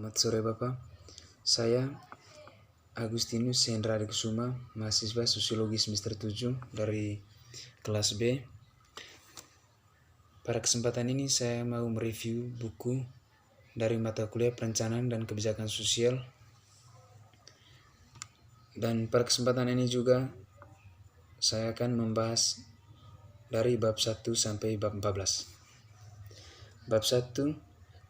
Selamat sore Bapak. Saya Agustinus Hendra Kusuma, mahasiswa Sosiologi semester 7 dari kelas B. Pada kesempatan ini saya mau mereview buku dari mata kuliah Perencanaan dan Kebijakan Sosial. Dan pada kesempatan ini juga saya akan membahas dari bab 1 sampai bab 14. Bab 1,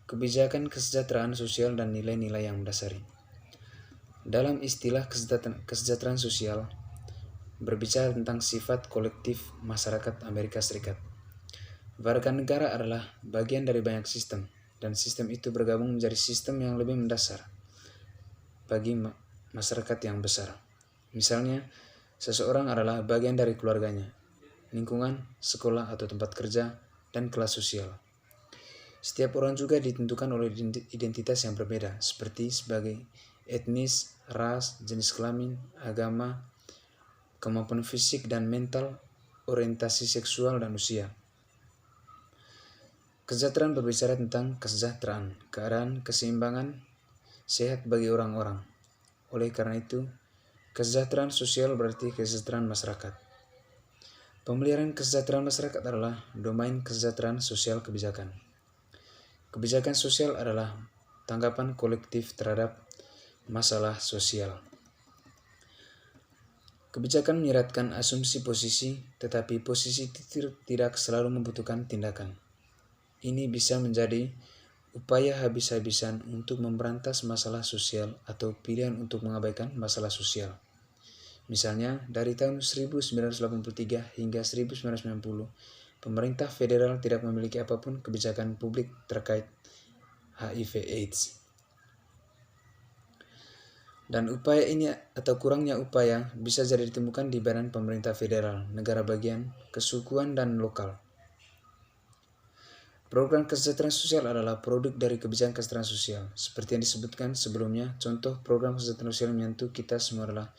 kebijakan kesejahteraan sosial dan nilai-nilai yang mendasari. Dalam istilah kesejahteraan sosial, berbicara tentang sifat kolektif masyarakat Amerika Serikat. Warga negara adalah bagian dari banyak sistem, dan sistem itu bergabung menjadi sistem yang lebih mendasar bagi masyarakat yang besar. Misalnya, seseorang adalah bagian dari keluarganya, lingkungan, sekolah atau tempat kerja, dan kelas sosial. Setiap orang juga ditentukan oleh identitas yang berbeda, seperti sebagai etnis, ras, jenis kelamin, agama, kemampuan fisik dan mental, orientasi seksual, dan usia. Kesejahteraan berbicara tentang kesejahteraan, keadaan keseimbangan sehat bagi orang-orang. Oleh karena itu, kesejahteraan sosial berarti kesejahteraan masyarakat. Pemeliharaan kesejahteraan masyarakat adalah domain kesejahteraan sosial kebijakan. Kebijakan sosial adalah tanggapan kolektif terhadap masalah sosial. Kebijakan menyiratkan asumsi posisi, tetapi posisi tidak selalu membutuhkan tindakan. Ini bisa menjadi upaya habis-habisan untuk memberantas masalah sosial atau pilihan untuk mengabaikan masalah sosial. Misalnya, dari tahun 1983 hingga 1990, pemerintah federal tidak memiliki apapun kebijakan publik terkait HIV/AIDS. Dan upaya ini atau kurangnya upaya bisa jadi ditemukan di badan pemerintah federal, negara bagian, kesukuan, dan lokal. Program kesejahteraan sosial adalah produk dari kebijakan kesejahteraan sosial. Seperti yang disebutkan sebelumnya, contoh program kesejahteraan sosial yang menyentuh kita semua adalah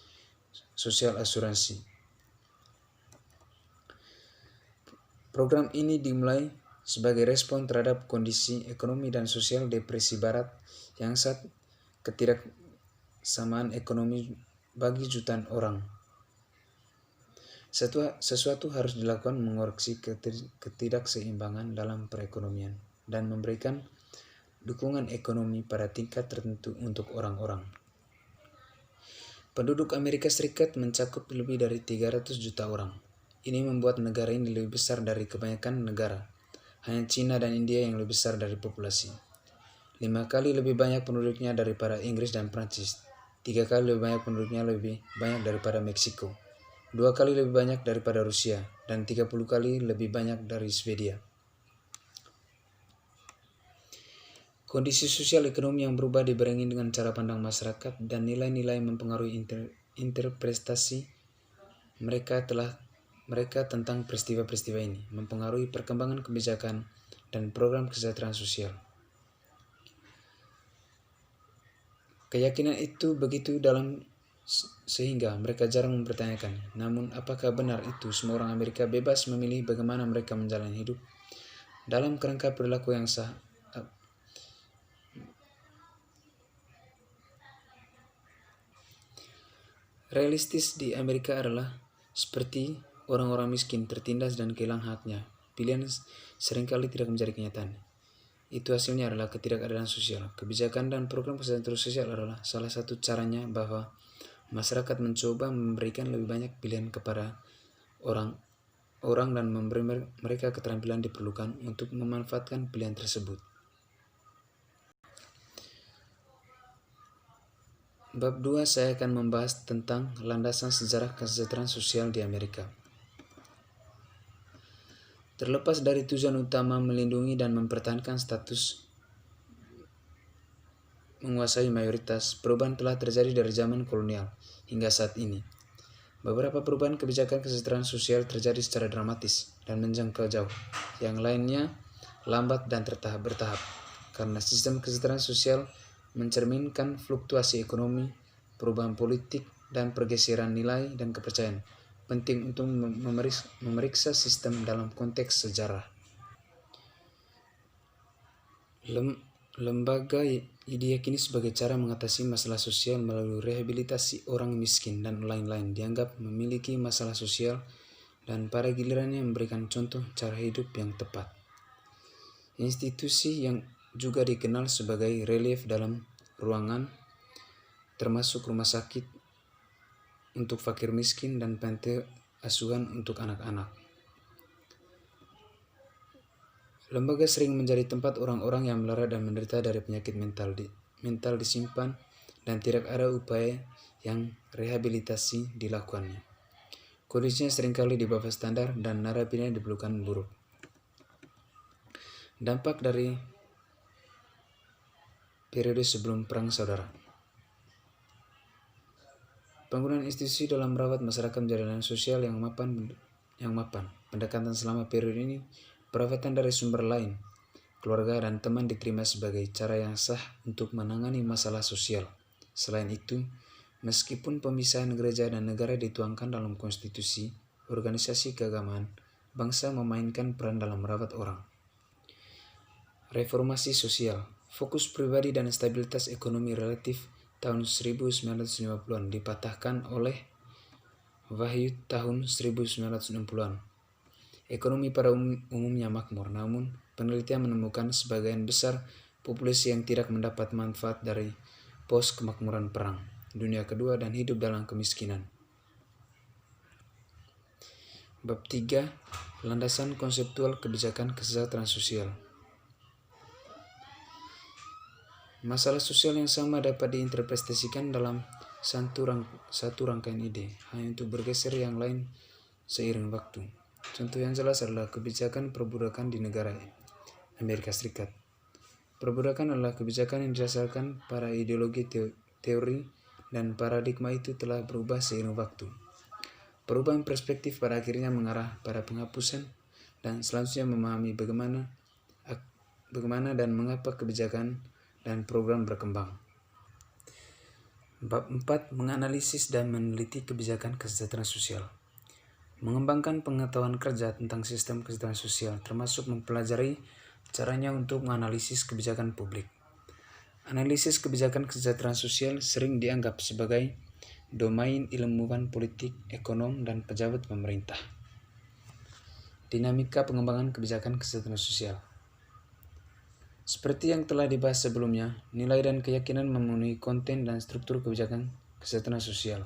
sosial asuransi. Program ini dimulai sebagai respon terhadap kondisi ekonomi dan sosial depresi barat yang saat ketidaksamaan ekonomi bagi jutaan orang. Sesuatu harus dilakukan mengoreksi ketidakseimbangan dalam perekonomian dan memberikan dukungan ekonomi pada tingkat tertentu untuk orang-orang. Penduduk Amerika Serikat mencakup lebih dari 300 juta orang. Ini membuat negara ini lebih besar dari kebanyakan negara. Hanya Cina dan India yang lebih besar dari populasi. 5 kali lebih banyak penduduknya daripada Inggris dan Prancis. 3 kali lebih banyak penduduknya lebih banyak daripada Meksiko. 2 kali lebih banyak daripada Rusia. Dan 30 kali lebih banyak dari Swedia. Kondisi sosial ekonomi yang berubah dibarengi dengan cara pandang masyarakat dan nilai-nilai mempengaruhi interpretasi mereka tentang peristiwa-peristiwa ini, mempengaruhi perkembangan kebijakan dan program kesejahteraan sosial. Keyakinan itu begitu dalam sehingga mereka jarang mempertanyakannya. Namun, apakah benar itu semua orang Amerika bebas memilih bagaimana mereka menjalani hidup dalam kerangka perilaku yang sah? Realistis di Amerika adalah seperti orang-orang miskin tertindas dan kehilangan haknya. Pilihan seringkali tidak menjadi kenyataan. Itu hasilnya adalah ketidakadilan sosial. Kebijakan dan program kesejahteraan sosial adalah salah satu caranya bahwa masyarakat mencoba memberikan lebih banyak pilihan kepada orang dan memberi mereka keterampilan diperlukan untuk memanfaatkan pilihan tersebut. Bab 2 saya akan membahas tentang landasan sejarah kesejahteraan sosial di Amerika. Terlepas dari tujuan utama melindungi dan mempertahankan status menguasai mayoritas, perubahan telah terjadi dari zaman kolonial hingga saat ini. Beberapa perubahan kebijakan kesejahteraan sosial terjadi secara dramatis dan menjangkau jauh. Yang lainnya lambat dan bertahap, karena sistem kesejahteraan sosial mencerminkan fluktuasi ekonomi, perubahan politik, dan pergeseran nilai dan kepercayaan. Penting untuk memeriksa sistem dalam konteks sejarah. Lembaga diyakini sebagai cara mengatasi masalah sosial melalui rehabilitasi orang miskin dan lain-lain dianggap memiliki masalah sosial dan pada gilirannya memberikan contoh cara hidup yang tepat. Institusi yang juga dikenal sebagai relief dalam ruangan, termasuk rumah sakit untuk fakir miskin dan panti asuhan untuk anak-anak. Lembaga sering menjadi tempat orang-orang yang melara dan menderita dari penyakit mental disimpan dan tidak ada upaya yang rehabilitasi dilakukannya. Kondisinya seringkali di bawah standar dan narapidana diperlukan buruk. Dampak dari periode sebelum Perang Saudara. Penggunaan institusi dalam merawat masyarakat menjadi layanan sosial yang mapan. Pendekatan selama periode ini, perawatan dari sumber lain, keluarga dan teman diterima sebagai cara yang sah untuk menangani masalah sosial. Selain itu, meskipun pemisahan gereja dan negara dituangkan dalam konstitusi, organisasi keagamaan, bangsa memainkan peran dalam merawat orang. Reformasi sosial, fokus pribadi dan stabilitas ekonomi relatif tahun 1950-an dipatahkan oleh Wahyu tahun 1960-an. Ekonomi pada umumnya makmur, namun penelitian menemukan sebagian besar populasi yang tidak mendapat manfaat dari pos kemakmuran Perang Dunia Kedua dan hidup dalam kemiskinan. Bab 3. Landasan konseptual kebijakan kesejahteraan sosial. Masalah sosial yang sama dapat diinterpretasikan dalam satu rangkaian ide, hanya untuk bergeser yang lain seiring waktu. Contoh yang jelas adalah kebijakan perbudakan di negara Amerika Serikat. Perbudakan adalah kebijakan yang didasarkan pada ideologi teori dan paradigma itu telah berubah seiring waktu. Perubahan perspektif pada akhirnya mengarah pada penghapusan dan selanjutnya memahami bagaimana dan mengapa kebijakan dan program berkembang. Bab 4. Menganalisis dan meneliti kebijakan kesejahteraan sosial. Mengembangkan pengetahuan kerja tentang sistem kesejahteraan sosial, termasuk mempelajari caranya untuk menganalisis kebijakan publik. Analisis kebijakan kesejahteraan sosial sering dianggap sebagai domain ilmuwan politik, ekonom, dan pejabat pemerintah. Dinamika pengembangan kebijakan kesejahteraan sosial. Seperti yang telah dibahas sebelumnya, nilai dan keyakinan memenuhi konten dan struktur kebijakan kesejahteraan sosial.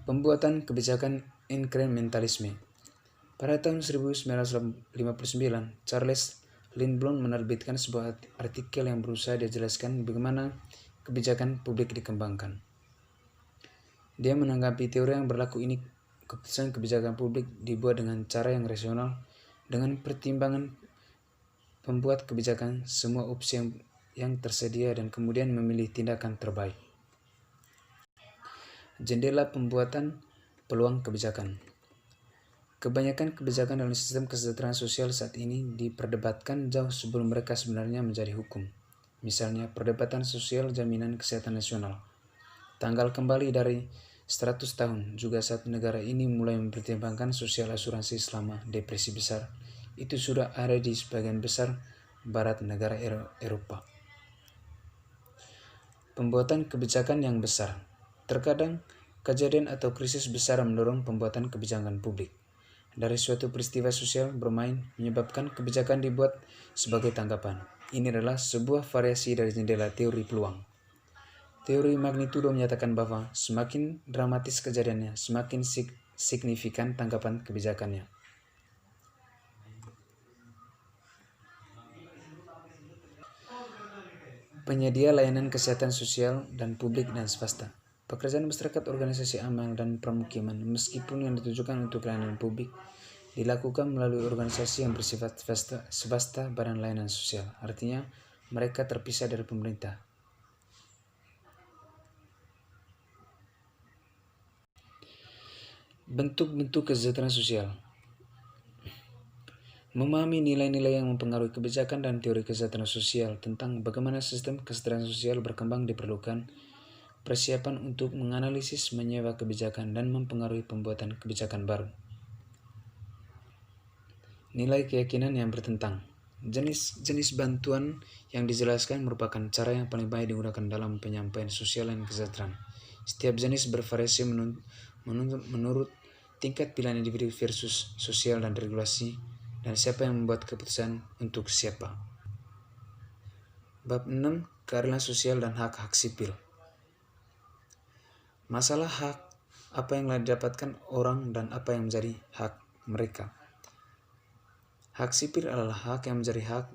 Pembuatan kebijakan inkrementalisme. Pada tahun 1959, Charles Lindblom menerbitkan sebuah artikel yang berusaha dijelaskan bagaimana kebijakan publik dikembangkan. Dia menanggapi teori yang berlaku ini, keputusan kebijakan publik dibuat dengan cara yang rasional, dengan pertimbangan pembuat kebijakan semua opsi yang tersedia dan kemudian memilih tindakan terbaik. Jendela pembuatan peluang kebijakan. Kebanyakan kebijakan dalam sistem kesejahteraan sosial saat ini diperdebatkan jauh sebelum mereka sebenarnya menjadi hukum. Misalnya, perdebatan sosial jaminan kesehatan nasional. Tanggal kembali dari 100 tahun, juga saat negara ini mulai mempertimbangkan sosial asuransi selama depresi besar. Itu sudah ada di sebagian besar barat negara Eropa. Pembuatan kebijakan yang besar. Terkadang, kejadian atau krisis besar mendorong pembuatan kebijakan publik. Dari suatu peristiwa sosial bermain menyebabkan kebijakan dibuat sebagai tanggapan. Ini adalah sebuah variasi dari jendela teori peluang. Teori magnitudo menyatakan bahwa semakin dramatis kejadiannya, semakin signifikan tanggapan kebijakannya. Penyedia layanan kesehatan sosial dan publik dan swasta. Pekerjaan masyarakat, organisasi amal, dan permukiman, meskipun yang ditujukan untuk layanan publik, dilakukan melalui organisasi yang bersifat swasta badan layanan sosial. Artinya, mereka terpisah dari pemerintah. Bentuk-bentuk kesejahteraan sosial. Memahami nilai-nilai yang mempengaruhi kebijakan dan teori kesejahteraan sosial tentang bagaimana sistem kesejahteraan sosial berkembang diperlukan persiapan untuk menganalisis menyewa kebijakan dan mempengaruhi pembuatan kebijakan baru. Nilai keyakinan yang bertentang. Jenis-jenis bantuan yang dijelaskan merupakan cara yang paling baik digunakan dalam penyampaian sosial dan kesejahteraan. Setiap jenis bervariasi menurut tingkat pilihan individu versus sosial dan regulasi, dan siapa yang membuat keputusan untuk siapa. Bab 6. Keadilan sosial dan hak-hak sipil. Masalah hak, apa yang didapatkan orang dan apa yang menjadi hak mereka. Hak sipil adalah hak yang menjadi hak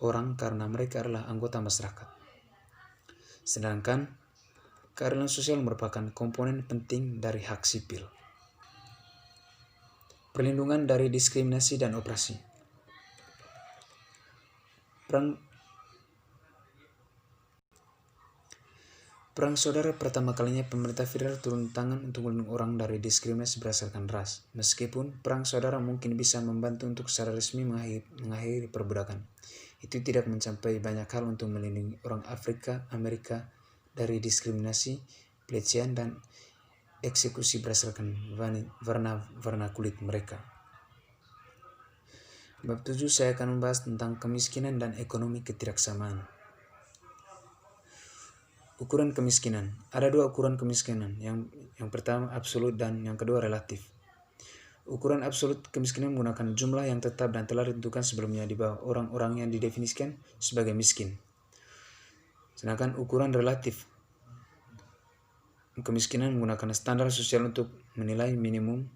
orang karena mereka adalah anggota masyarakat. Sedangkan keadilan sosial merupakan komponen penting dari hak sipil. Perlindungan dari diskriminasi dan opresi. Perang saudara pertama kalinya pemerintah federal turun tangan untuk melindungi orang dari diskriminasi berdasarkan ras. Meskipun perang saudara mungkin bisa membantu untuk secara resmi mengakhiri perbudakan, itu tidak mencapai banyak hal untuk melindungi orang Afrika Amerika dari diskriminasi, pelecehan, dan eksekusi berdasarkan warna kulit mereka. Bab 7 saya akan membahas tentang kemiskinan dan ekonomi ketidaksamaan. Ukuran kemiskinan. Ada dua ukuran kemiskinan. Yang pertama absolut dan yang kedua relatif. Ukuran absolut kemiskinan menggunakan jumlah yang tetap dan telah ditentukan sebelumnya di bawah orang-orang yang didefinisikan sebagai miskin. Sedangkan ukuran relatif kemiskinan menggunakan standar sosial untuk menilai minimum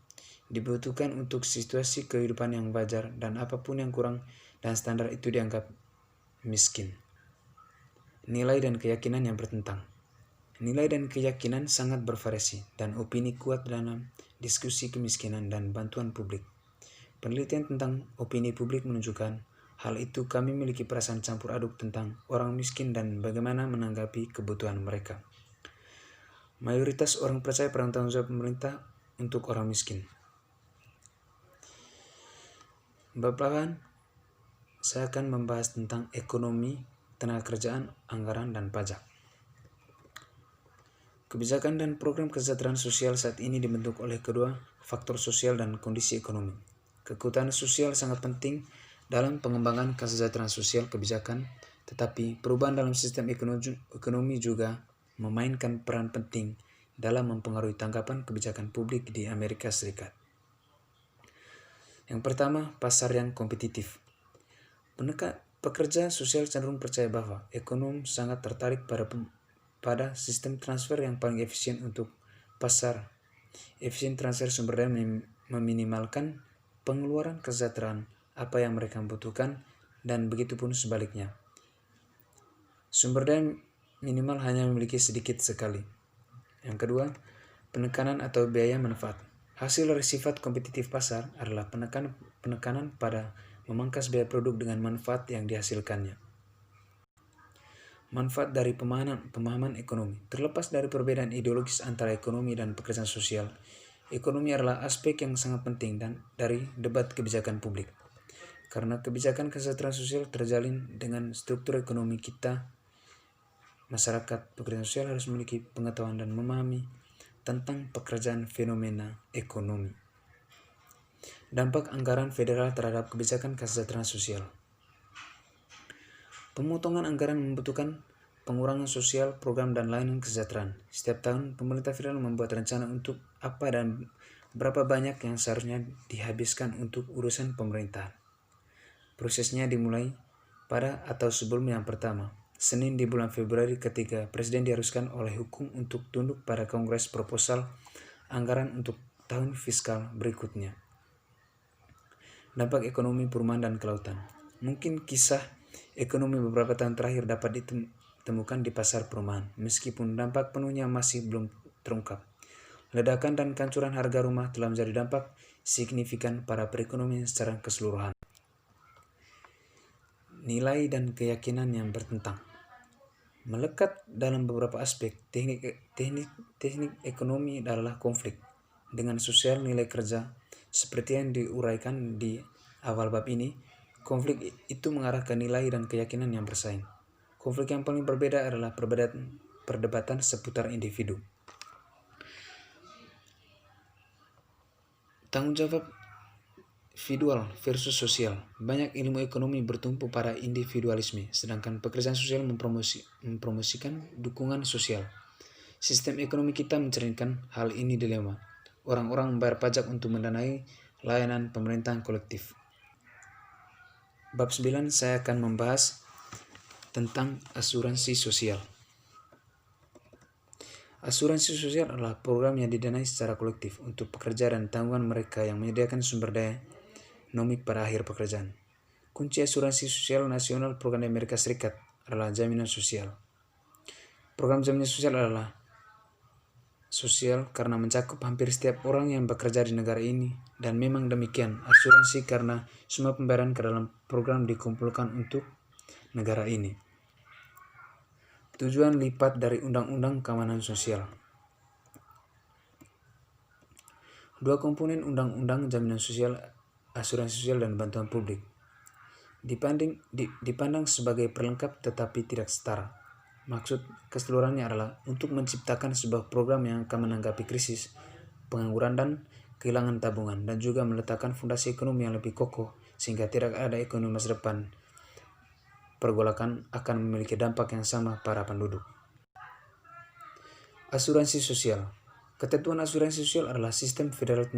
dibutuhkan untuk situasi kehidupan yang wajar, dan apapun yang kurang dan standar itu dianggap miskin. Nilai dan keyakinan yang bertentang. Nilai dan keyakinan sangat bervariasi dan opini kuat dalam diskusi kemiskinan dan bantuan publik. Penelitian tentang opini publik menunjukkan hal itu. Kami memiliki perasaan campur aduk tentang orang miskin dan bagaimana menanggapi kebutuhan mereka. Mayoritas orang percaya pada tanggung jawab pemerintah untuk orang miskin. Bab 8, saya akan membahas tentang ekonomi, tenaga kerjaan, anggaran, dan pajak. Kebijakan dan program kesejahteraan sosial saat ini dibentuk oleh kedua faktor sosial dan kondisi ekonomi. Kekuatan sosial sangat penting dalam pengembangan kesejahteraan sosial kebijakan, tetapi perubahan dalam sistem ekonomi juga memainkan peran penting dalam mempengaruhi tanggapan kebijakan publik di Amerika Serikat. Yang pertama, pasar yang kompetitif. Pekerja sosial cenderung percaya bahwa ekonom sangat tertarik pada sistem transfer yang paling efisien untuk pasar. Efisien transfer sumber daya meminimalkan pengeluaran kesejahteraan apa yang mereka butuhkan, dan begitupun sebaliknya. Sumber daya minimal hanya memiliki sedikit sekali. Yang kedua, penekanan atau biaya manfaat. Hasil dari sifat kompetitif pasar adalah penekanan pada memangkas biaya produk dengan manfaat yang dihasilkannya. Manfaat dari pemahaman ekonomi. Terlepas dari perbedaan ideologis antara ekonomi dan pekerjaan sosial, ekonomi adalah aspek yang sangat penting dari debat kebijakan publik. Karena kebijakan kesejahteraan sosial terjalin dengan struktur ekonomi kita, masyarakat pekerjaan sosial harus memiliki pengetahuan dan memahami tentang pekerjaan fenomena ekonomi. Dampak anggaran federal terhadap kebijakan kesejahteraan sosial. Pemotongan anggaran membutuhkan pengurangan sosial, program, dan layanan kesejahteraan. Setiap tahun, pemerintah federal membuat rencana untuk apa dan berapa banyak yang seharusnya dihabiskan untuk urusan pemerintahan. Prosesnya dimulai pada atau sebelum yang pertama, Senin di bulan Februari, ketika Presiden diharuskan oleh hukum untuk tunduk pada Kongres proposal anggaran untuk tahun fiskal berikutnya. Dampak ekonomi perumahan dan kelautan. Mungkin kisah ekonomi beberapa tahun terakhir dapat ditemukan di pasar perumahan, meskipun dampak penuhnya masih belum terungkap. Ledakan dan kehancuran harga rumah telah menjadi dampak signifikan pada perekonomian secara keseluruhan. Nilai dan keyakinan yang bertentang. Melekat dalam beberapa aspek teknik ekonomi adalah konflik dengan sosial nilai kerja. Seperti yang diuraikan di awal bab ini, konflik itu mengarah ke nilai dan keyakinan yang bersaing. Konflik yang paling berbeda adalah perdebatan seputar individu. Tanggung jawab individual versus sosial. Banyak ilmu ekonomi bertumpu pada individualisme, sedangkan pekerjaan sosial mempromosikan dukungan sosial. Sistem ekonomi kita mencerminkan hal ini dilema. Orang-orang membayar pajak untuk mendanai layanan pemerintahan kolektif. Bab 9 saya akan membahas tentang asuransi sosial. Asuransi sosial adalah program yang didanai secara kolektif untuk pekerja dan tanggungan mereka yang menyediakan sumber daya nomik pada akhir pekerjaan. Kunci asuransi sosial nasional program di Amerika Serikat adalah jaminan sosial. Program jaminan sosial adalah sosial karena mencakup hampir setiap orang yang bekerja di negara ini, dan memang demikian asuransi karena semua pembayaran ke dalam program dikumpulkan untuk negara ini. Tujuan lipat dari Undang-Undang Keamanan Sosial. Dua komponen Undang-Undang Jaminan Sosial, Asuransi Sosial dan Bantuan Publik dipandang sebagai pelengkap tetapi tidak setara. Maksud keseluruhannya adalah untuk menciptakan sebuah program yang akan menanggapi krisis, pengangguran dan kehilangan tabungan, dan juga meletakkan fondasi ekonomi yang lebih kokoh sehingga tidak ada ekonomi masa depan. Pergolakan akan memiliki dampak yang sama para penduduk. Asuransi sosial. Ketentuan asuransi sosial adalah sistem federal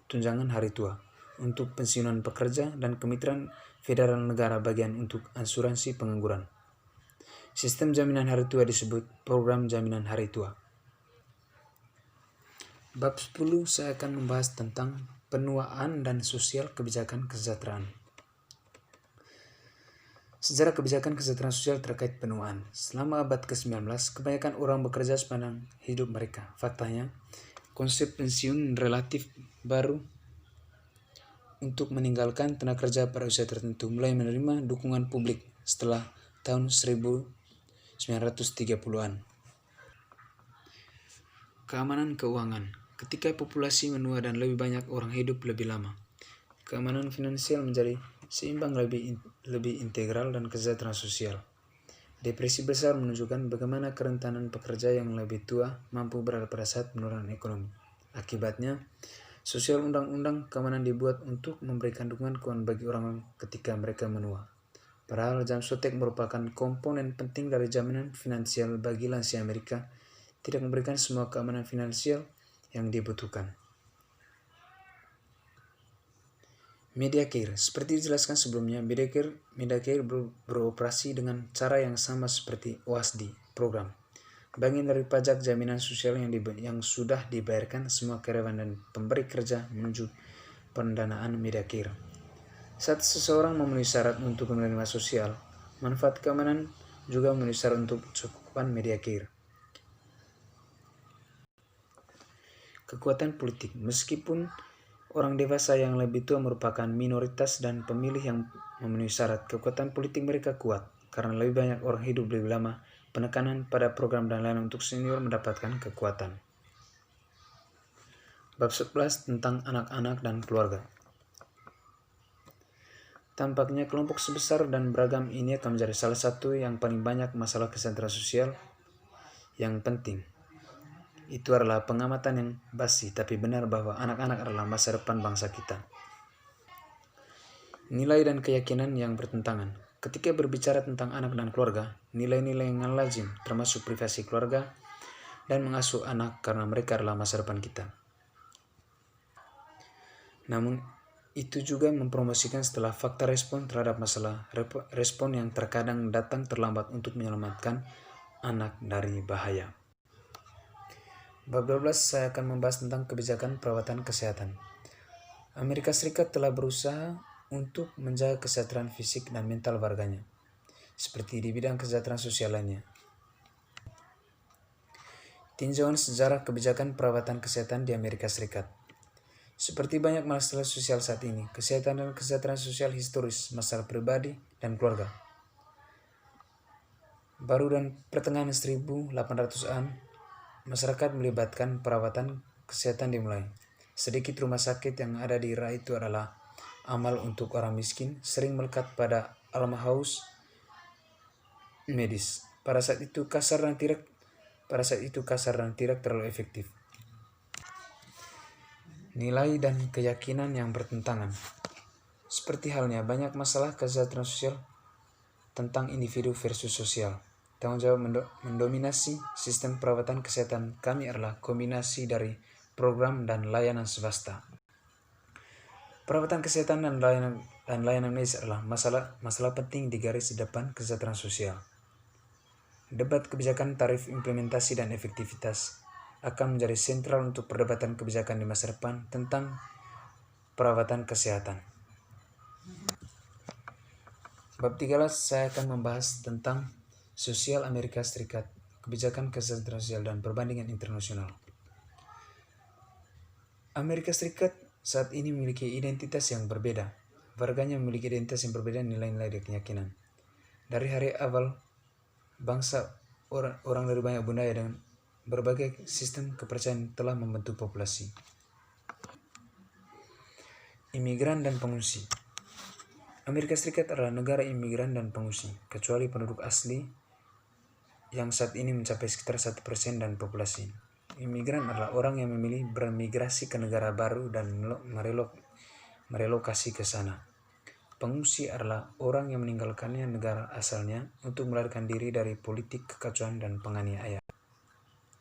tunjangan hari tua untuk pensiunan pekerja dan kemitraan federal negara bagian untuk asuransi pengangguran. Sistem jaminan hari tua disebut program jaminan hari tua. Bab 10 saya akan membahas tentang penuaan dan sosial kebijakan kesejahteraan. Sejarah kebijakan kesejahteraan sosial terkait penuaan. Selama abad ke-19, kebanyakan orang bekerja sepanjang hidup mereka. Faktanya, konsep pensiun relatif baru untuk meninggalkan tenaga kerja pada usia tertentu mulai menerima dukungan publik setelah tahun 1930-an. Keamanan keuangan. Ketika populasi menua dan lebih banyak orang hidup lebih lama, keamanan finansial menjadi seimbang, lebih integral, dan kesejahteraan sosial. Depresi besar menunjukkan bagaimana kerentanan pekerja yang lebih tua mampu berada pada saat penurunan ekonomi. Akibatnya, sosial undang-undang keamanan dibuat untuk memberikan dukungan keuangan bagi orang ketika mereka menua. Padahal jam sotek merupakan komponen penting dari jaminan finansial bagi lansia Amerika, tidak memberikan semua keamanan finansial yang dibutuhkan. Medicare. Seperti dijelaskan sebelumnya, Medicare beroperasi dengan cara yang sama seperti OASD program. Bagian dari pajak jaminan sosial yang sudah dibayarkan semua karyawan dan pemberi kerja menuju pendanaan Medicare. Saat seseorang memenuhi syarat untuk menerima sosial, manfaat keamanan juga memenuhi syarat untuk cakupan Medicare. Kekuatan politik. Meskipun orang dewasa yang lebih tua merupakan minoritas dan pemilih yang memenuhi syarat, kekuatan politik mereka kuat karena lebih banyak orang hidup lebih lama. Penekanan pada program dan layanan untuk senior mendapatkan kekuatan. Bab 11 tentang anak-anak dan keluarga. Tampaknya kelompok sebesar dan beragam ini akan menjadi salah satu yang paling banyak masalah kesejahteraan sosial yang penting. Itu adalah pengamatan yang basi tapi benar bahwa anak-anak adalah masa depan bangsa kita. Nilai dan keyakinan yang bertentangan. Ketika berbicara tentang anak dan keluarga, nilai-nilai yang lazim termasuk privasi keluarga dan mengasuh anak karena mereka adalah masa depan kita. Namun, itu juga mempromosikan setelah fakta respon terhadap masalah, respon yang terkadang datang terlambat untuk menyelamatkan anak dari bahaya. Bab 12 saya akan membahas tentang kebijakan perawatan kesehatan. Amerika Serikat telah berusaha untuk menjaga kesejahteraan fisik dan mental warganya, seperti di bidang kesejahteraan sosial lainnya. Tinjauan sejarah kebijakan perawatan kesehatan di Amerika Serikat. Seperti banyak masalah sosial saat ini, kesehatan dan kesejahteraan sosial historis, masalah pribadi dan keluarga. Baru dan pertengahan 1800-an, masyarakat melibatkan perawatan kesehatan dimulai. Sedikit rumah sakit yang ada di daerah itu adalah amal untuk orang miskin, sering melekat pada almahous medis. Pada saat itu kasar dan tidak terlalu efektif. Nilai dan keyakinan yang bertentangan. Seperti halnya banyak masalah kesejahteraan sosial tentang individu versus sosial. Tanggung jawab mendominasi sistem perawatan kesehatan kami adalah kombinasi dari program dan layanan swasta. Perawatan kesehatan dan layanan medis adalah masalah penting di garis depan kesejahteraan sosial. Debat kebijakan tarif implementasi dan efektivitas akan menjadi sentral untuk perdebatan kebijakan di masa depan tentang perawatan kesehatan. Bab 13 saya akan membahas tentang sosial Amerika Serikat, kebijakan kesejahteraan sosial dan perbandingan internasional. Amerika Serikat saat ini memiliki identitas yang berbeda. Warganya memiliki identitas yang berbeda, nilai-nilai dan keyakinan. Dari hari awal, bangsa orang dari banyak budaya dan berbagai sistem kepercayaan telah membentuk populasi. Imigran dan pengungsi. Amerika Serikat adalah negara imigran dan pengungsi, kecuali penduduk asli yang saat ini mencapai sekitar 1% dan populasi. Imigran adalah orang yang memilih bermigrasi ke negara baru dan merelokasi ke sana. Pengungsi adalah orang yang meninggalkannya negara asalnya untuk melarikan diri dari politik kekacauan dan penganiayaan.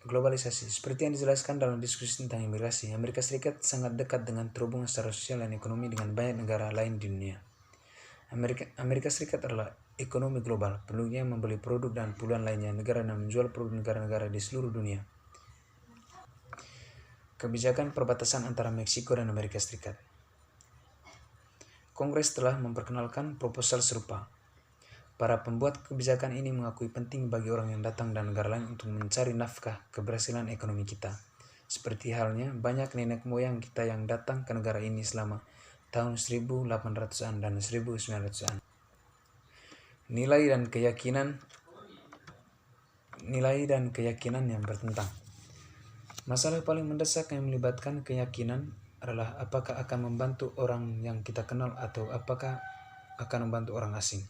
Globalisasi. Seperti yang dijelaskan dalam diskusi tentang imigrasi, Amerika Serikat sangat dekat dengan terhubung secara sosial dan ekonomi dengan banyak negara lain di dunia. Amerika Serikat adalah ekonomi global, penduduknya membeli produk dan puluhan lainnya negara dan menjual produk negara-negara di seluruh dunia. Kebijakan perbatasan antara Meksiko dan Amerika Serikat. Kongres telah memperkenalkan proposal serupa. Para pembuat kebijakan ini mengakui penting bagi orang yang datang dan negara lain untuk mencari nafkah keberhasilan ekonomi kita. Seperti halnya banyak nenek moyang kita yang datang ke negara ini selama tahun 1800-an dan 1900-an. Nilai dan keyakinan yang bertentang. Masalah paling mendesak yang melibatkan keyakinan adalah apakah akan membantu orang yang kita kenal atau apakah akan membantu orang asing.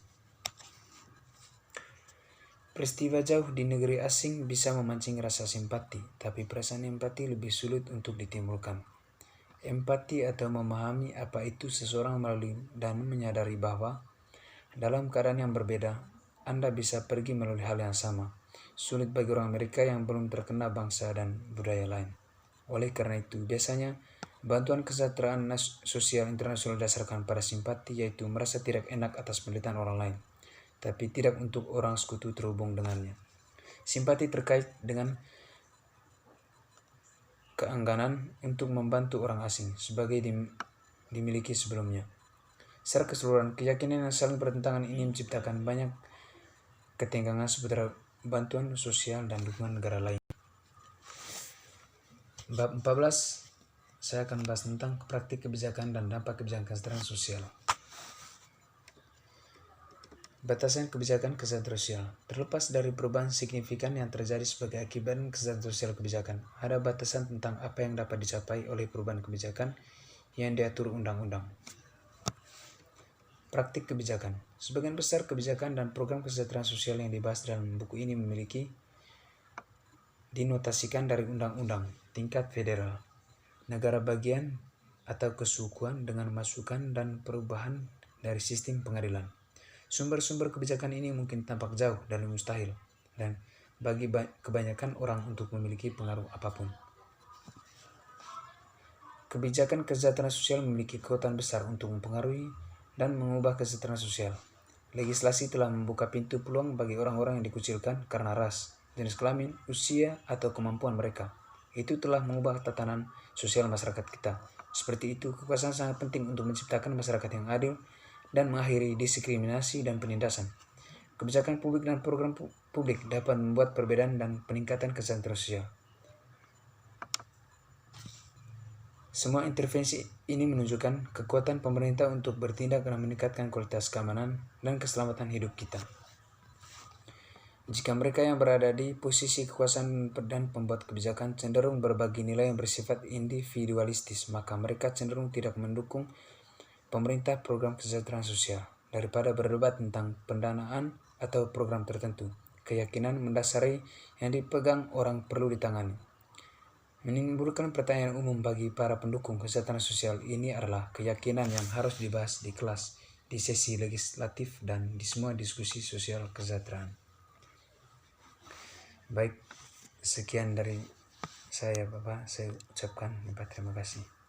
Peristiwa jauh di negeri asing bisa memancing rasa simpati, tapi perasaan empati lebih sulit untuk ditimbulkan. Empati atau memahami apa itu seseorang melalui dan menyadari bahwa dalam keadaan yang berbeda, Anda bisa pergi melalui hal yang sama. Sulit bagi orang Amerika yang belum terkena bangsa dan budaya lain. Oleh karena itu, biasanya bantuan kesejahteraan sosial internasional didasarkan pada simpati, yaitu merasa tidak enak atas penderitaan orang lain, tapi tidak untuk orang sekutu terhubung dengannya. Simpati terkait dengan keengganan untuk membantu orang asing sebagai dimiliki sebelumnya. Secara keseluruhan, keyakinan yang saling bertentangan ini menciptakan banyak ketegangan seputar bantuan sosial dan dukungan negara lain. Bab 14, saya akan bahas tentang praktik kebijakan dan dampak kebijakan kesejahteraan sosial. Batasan kebijakan kesejahteraan sosial. Terlepas dari perubahan signifikan yang terjadi sebagai akibat kesejahteraan sosial kebijakan, ada batasan tentang apa yang dapat dicapai oleh perubahan kebijakan yang diatur undang-undang. Praktik kebijakan. Sebagian besar kebijakan dan program kesejahteraan sosial yang dibahas dalam buku ini memiliki dinotasikan dari undang-undang tingkat federal, negara bagian atau kesukuan dengan masukan dan perubahan dari sistem pengadilan. Sumber-sumber kebijakan ini mungkin tampak jauh dari mustahil dan bagi kebanyakan orang untuk memiliki pengaruh apapun. Kebijakan kesejahteraan sosial memiliki kekuatan besar untuk mempengaruhi dan mengubah kesejahteraan sosial. Legislasi telah membuka pintu peluang bagi orang-orang yang dikucilkan karena ras, jenis kelamin, usia, atau kemampuan mereka. Itu telah mengubah tatanan sosial masyarakat kita. Seperti itu, kekuasaan sangat penting untuk menciptakan masyarakat yang adil dan mengakhiri diskriminasi dan penindasan. Kebijakan publik dan program publik dapat membuat perbedaan dan peningkatan kesejahteraan sosial. Semua intervensi ini menunjukkan kekuatan pemerintah untuk bertindak dan meningkatkan kualitas keamanan dan keselamatan hidup kita. Jika mereka yang berada di posisi kekuasaan dan pembuat kebijakan cenderung berbagi nilai yang bersifat individualistis, maka mereka cenderung tidak mendukung pemerintah program kesejahteraan sosial. Daripada berdebat tentang pendanaan atau program tertentu, keyakinan mendasari yang dipegang orang perlu ditangani. Menimbulkan pertanyaan umum bagi para pendukung kesejahteraan sosial ini adalah keyakinan yang harus dibahas di kelas, di sesi legislatif, dan di semua diskusi sosial kesejahteraan. Baik, sekian dari saya Bapak, saya ucapkan terima kasih.